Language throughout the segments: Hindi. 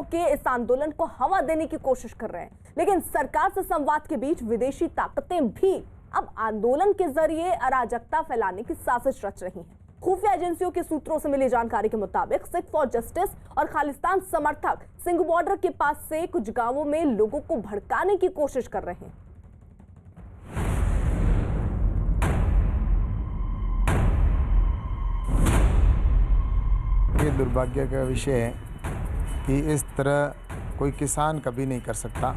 किसानों के इस आंदोलन को हवा देने की कोशिश कर रहे हैं, लेकिन सरकार से संवाद के बीच विदेशी ताकतें भी अब आंदोलन के जरिए अराजकता फैलाने की साजिश रच रही हैं। खुफिया एजेंसियों के सूत्रों से मिली जानकारी के मुताबिक सिख फॉर जस्टिस और खालिस्तान समर्थक सिंघ बॉर्डर के पास से कुछ गांवों में लोगों को भड़काने की कोशिश कर रहे हैं। ये दुर्भाग्य का विषय है कि इस तरह कोई किसान कभी नहीं कर सकता।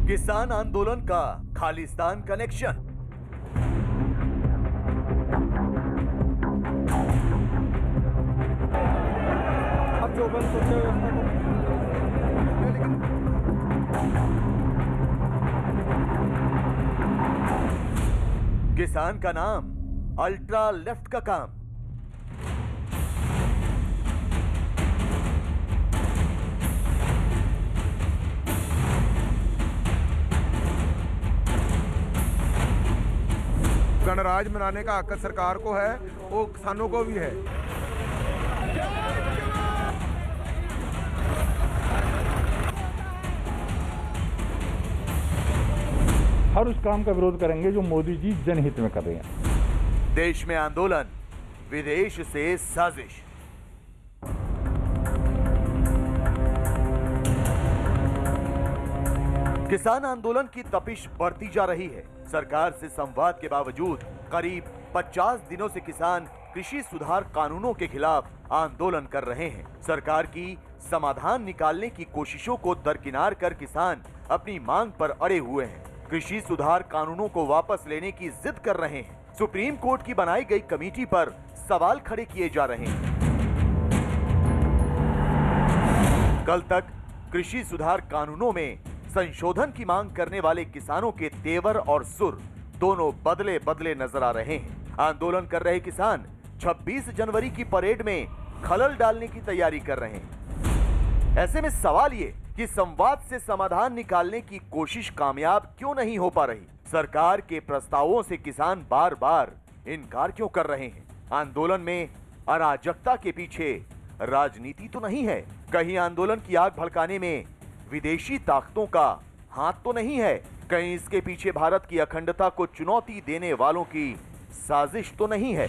किसान आंदोलन का खालिस्तान कनेक्शन। किसान का नाम, अल्ट्रा लेफ्ट का काम। गणराज्य मनाने का हक सरकार को है, वो किसानों को भी है। हर उस काम का विरोध करेंगे जो मोदी जी जनहित में कर रहे हैं। देश में आंदोलन, विदेश से साजिश। किसान आंदोलन की तपिश बढ़ती जा रही है। सरकार से संवाद के बावजूद करीब 50 दिनों से किसान कृषि सुधार कानूनों के खिलाफ आंदोलन कर रहे हैं। सरकार की समाधान निकालने की कोशिशों को दरकिनार कर किसान अपनी मांग पर अड़े हुए हैं। कृषि सुधार कानूनों को वापस लेने की जिद कर रहे हैं। सुप्रीम कोर्ट की बनाई गई कमेटी पर सवाल खड़े किए जा रहे हैं। कल तक कृषि सुधार कानूनों में संशोधन की मांग करने वाले किसानों के तेवर और सुर दोनों बदले बदले नजर आ रहे हैं। आंदोलन कर रहे किसान 26 जनवरी की परेड में खलल डालने की तैयारी कर रहे हैं। ऐसे में सवाल ये कि संवाद से समाधान निकालने की कोशिश कामयाब क्यों नहीं हो पा रही? सरकार के प्रस्तावों से किसान बार बार इनकार क्यों कर रहे हैं? आंदोलन में अराजकता के पीछे राजनीति तो नहीं है? कहीं आंदोलन की आग भड़काने में विदेशी ताकतों का हाथ तो नहीं है? कहीं इसके पीछे भारत की अखंडता को चुनौती देने वालों की साजिश तो नहीं है?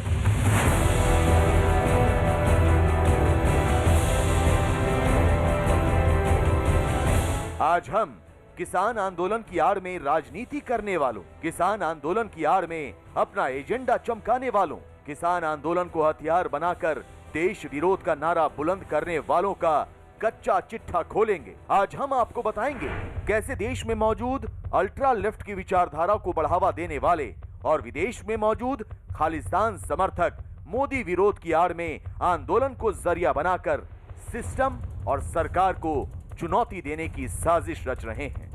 आज हम किसान आंदोलन की आड़ में राजनीति करने वालों, किसान आंदोलन की आड़ में अपना एजेंडा चमकाने वालों, किसान आंदोलन को हथियार बनाकर देश विरोध का नारा बुलंद करने वालों का कच्चा चिट्ठा खोलेंगे। आज हम आपको बताएंगे कैसे देश में मौजूद अल्ट्रा लेफ्ट की विचारधारा को बढ़ावा देने वाले और विदेश में मौजूद खालिस्तान समर्थक मोदी विरोध की आड़ में आंदोलन को जरिया बनाकर सिस्टम और सरकार को चुनौती देने की साजिश रच रहे हैं।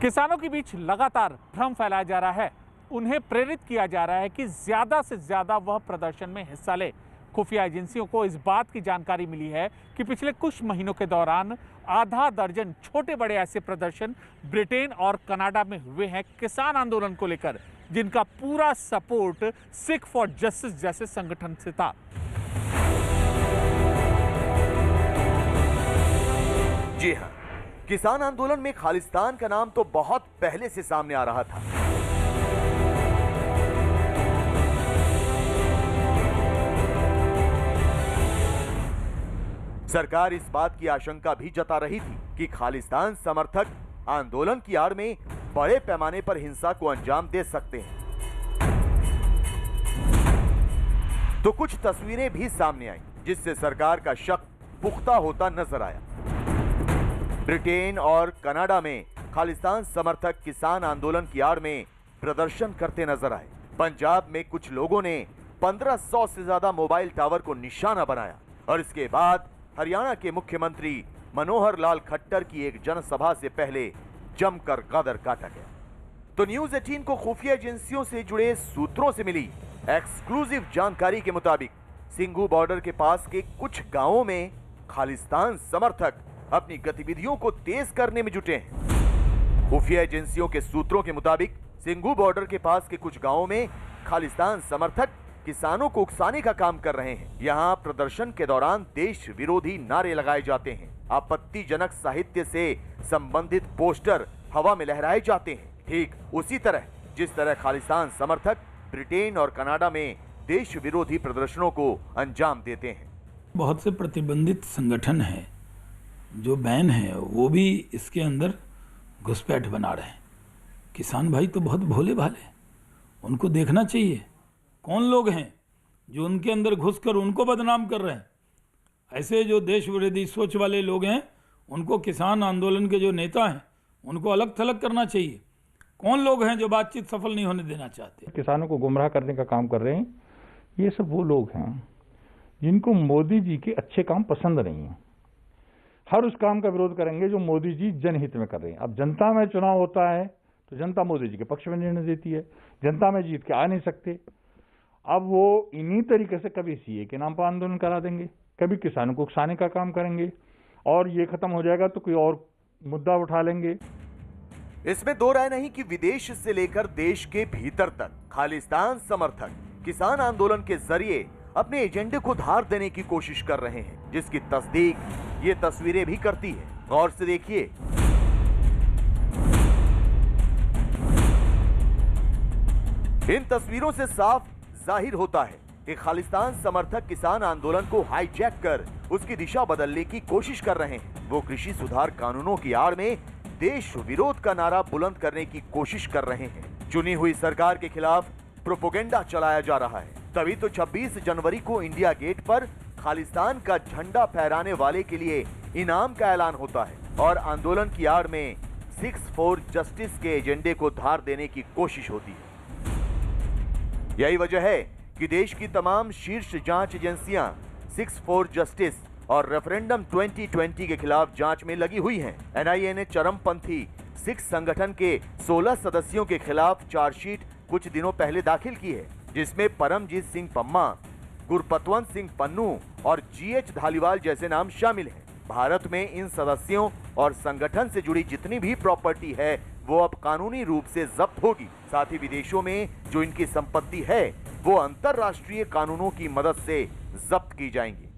किसानों के बीच लगातार भ्रम फैलाया जा रहा है। उन्हें प्रेरित किया जा रहा है कि ज्यादा से ज्यादा वह प्रदर्शन में हिस्सा ले। खुफिया एजेंसियों को इस बात की जानकारी मिली है कि पिछले कुछ महीनों के दौरान आधा दर्जन छोटे बड़े ऐसे प्रदर्शन ब्रिटेन और कनाडा में हुए हैं किसान आंदोलन को लेकर, जिनका पूरा सपोर्ट सिख फॉर जस्टिस जैसे संगठन से था। जी हां, किसान आंदोलन में खालिस्तान का नाम तो बहुत पहले से सामने आ रहा था। सरकार इस बात की आशंका भी जता रही थी कि खालिस्तान समर्थक आंदोलन की आड़ में बड़े पैमाने पर हिंसा को अंजाम दे सकते हैं। तो कुछ तस्वीरें भी सामने आई जिससे सरकार का शक पुख्ता होता नजर आया। ब्रिटेन और कनाडा में खालिस्तान समर्थक किसान आंदोलन की आड़ में प्रदर्शन करते नजर आए। पंजाब में कुछ लोगों ने 1500 से ज्यादा मोबाइल टावर को निशाना बनाया और इसके बाद हरियाणा के मुख्यमंत्री मनोहर लाल खट्टर की एक जनसभा से पहले जमकर गदर काटा गया। तो न्यूज 18 को खुफिया एजेंसियों से जुड़े सूत्रों से मिली एक्सक्लूसिव जानकारी के मुताबिक सिंघू बॉर्डर के पास के कुछ गांवों में खालिस्तान समर्थक अपनी गतिविधियों को तेज करने में जुटे हैं। खुफिया एजेंसियों के सूत्रों के मुताबिक सिंघू बॉर्डर के पास के कुछ गांवों में खालिस्तान समर्थक किसानों को उकसाने का काम कर रहे हैं। यहाँ प्रदर्शन के दौरान देश विरोधी नारे लगाए जाते हैं, आपत्तिजनक साहित्य से संबंधित पोस्टर हवा में लहराए जाते हैं। ठीक उसी तरह जिस तरह खालिस्तान समर्थक ब्रिटेन और कनाडा में देश विरोधी प्रदर्शनों को अंजाम देते हैं। बहुत से प्रतिबंधित संगठन हैं जो बैन है, वो भी इसके अंदर घुसपैठ बना रहे हैं। किसान भाई तो बहुत भोले भाले हैं, उनको देखना चाहिए कौन लोग हैं जो उनके अंदर घुसकर उनको बदनाम कर रहे हैं। ऐसे जो देश विरोधी सोच वाले लोग हैं, उनको किसान आंदोलन के जो नेता हैं उनको अलग थलग करना चाहिए। कौन लोग हैं जो बातचीत सफल नहीं होने देना चाहते। किसानों को गुमराह करने का काम कर रहे हैं। ये सब वो लोग हैं जिनको मोदी जी के अच्छे काम पसंद नहीं है। हर उस काम का विरोध करेंगे जो मोदी जी जनहित में कर रहे हैं। अब जनता में चुनाव होता है तो जनता मोदी जी के पक्ष में निर्णय देती है, जनता में जीत के आ नहीं सकते। अब वो इन्हीं तरीके से कभी सीए के नाम पर आंदोलन करा देंगे, कभी किसानों को उकसाने का काम करेंगे, और ये खत्म हो जाएगा तो कोई और मुद्दा उठा लेंगे। इसमें दो राय नहीं कि विदेश से लेकर देश के भीतर तक खालिस्तान समर्थक किसान आंदोलन के जरिए अपने एजेंडे को धार देने की कोशिश कर रहे हैं, जिसकी तस्दीक ये तस्वीरें भी करती है। गौर से देखिए, इन तस्वीरों से साफ जाहिर होता है कि खालिस्तान समर्थक किसान आंदोलन को हाईजैक कर उसकी दिशा बदलने की कोशिश कर रहे हैं। वो कृषि सुधार कानूनों की आड़ में देश विरोध का नारा बुलंद करने की कोशिश कर रहे हैं। चुनी हुई सरकार के खिलाफ प्रोपोगेंडा चलाया जा रहा है। तभी तो 26 जनवरी को इंडिया गेट पर खालिस्तान का झंडा फहराने वाले के लिए इनाम का ऐलान होता है और आंदोलन की आड़ में 6 फॉर जस्टिस के एजेंडे को धार देने की कोशिश होती है। यही वजह है कि देश की तमाम शीर्ष जांच एजेंसियां 6 फॉर जस्टिस और रेफरेंडम 2020 के खिलाफ जांच में लगी हुई हैं। एनआईए ने चरमपंथी सिख संगठन के 16 सदस्यों के खिलाफ चार्जशीट कुछ दिनों पहले दाखिल की है, जिसमें परमजीत सिंह पम्मा, गुरपतवंत सिंह पन्नू और जीएच धालीवाल जैसे नाम शामिल हैं। भारत में इन सदस्यों और संगठन से जुड़ी जितनी भी प्रॉपर्टी है वो अब कानूनी रूप से जब्त होगी। साथ ही विदेशों में जो इनकी संपत्ति है वो अंतर्राष्ट्रीय कानूनों की मदद से जब्त की जाएंगी।